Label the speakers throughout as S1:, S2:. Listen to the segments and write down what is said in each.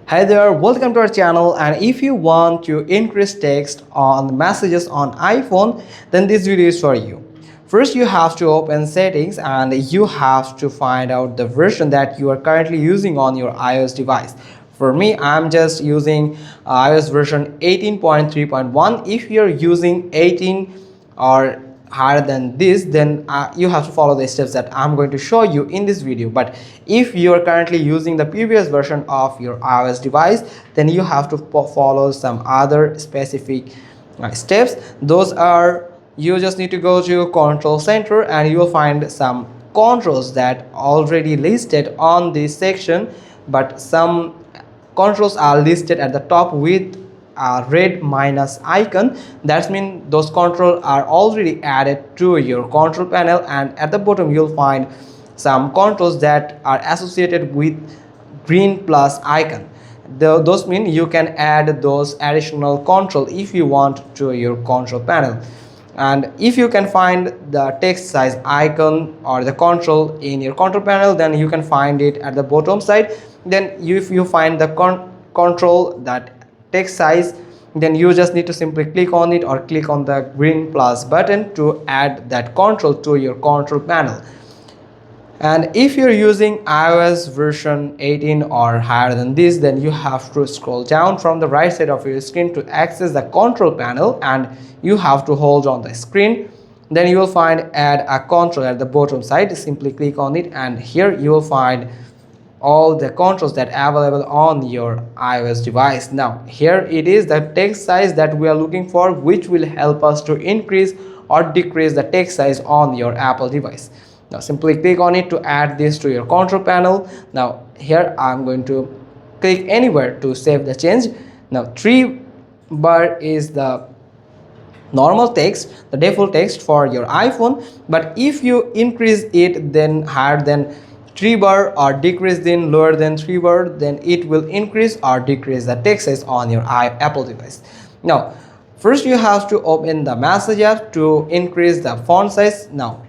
S1: Hi there, welcome to our channel. And if you want to increase text on messages on iPhone, then this video is for you. First, you have to open settings and you have to find out the version that you are currently using on your iOS device. For me, I'm just using iOS version 18.3.1. If you're using 18 or higher than this, then you have to follow the steps that I'm going to show you in this video. But if you are currently using the previous version of your iOS device, then you have to follow some other specific steps. Those are, you just need to go to Control Center and you will find some controls that already listed on this section, but some controls are listed at the top with a red minus icon. That means those controls are already added to your control panel, and at the bottom you'll find some controls that are associated with green plus icon. Those mean you can add those additional control if you want to your control panel. And if you can find the text size icon or the control in your control panel, then you can find it at the bottom side. Then if you find the control that text size, then you just need to simply click on it or click on the green plus button to add that control to your control panel. And if you're using iOS version 18 or higher than this, then you have to scroll down from the right side of your screen to access the control panel, and you have to hold on the screen. Then you will find add a control at the bottom side. Simply click on it, and here you will find all the controls that are available on your iOS device. Now here it is the text size that we are looking for, which will help us to increase or decrease the text size on your Apple device. Now simply click on it to add this to your control panel. Now here I'm going to click anywhere to save the change. Now 3 bar is the normal text, the default text for your iPhone, but if you increase it then higher than 3 bar or decrease then lower than 3 bar, then it will increase or decrease the text size on your Apple device. Now first you have to open the message app to increase the font size. Now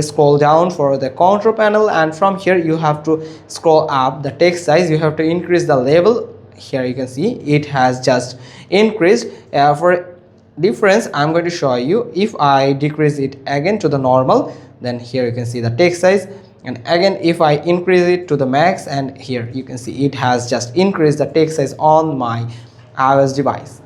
S1: scroll down for the control panel, and from here you have to scroll up the text size. You have to increase the label. Here you can see it has just increased. For difference I'm going to show you. If I decrease it again to the normal, then here you can see the text size, and again if I increase it to the max, and here you can see it has just increased the text size on my iOS device.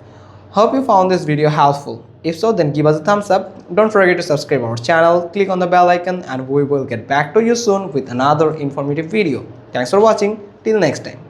S1: Hope you found this video helpful. If so, then give us a thumbs up. Don't forget to subscribe our channel, click on the bell icon, and we will get back to you soon with another informative video. Thanks for watching. Till next time.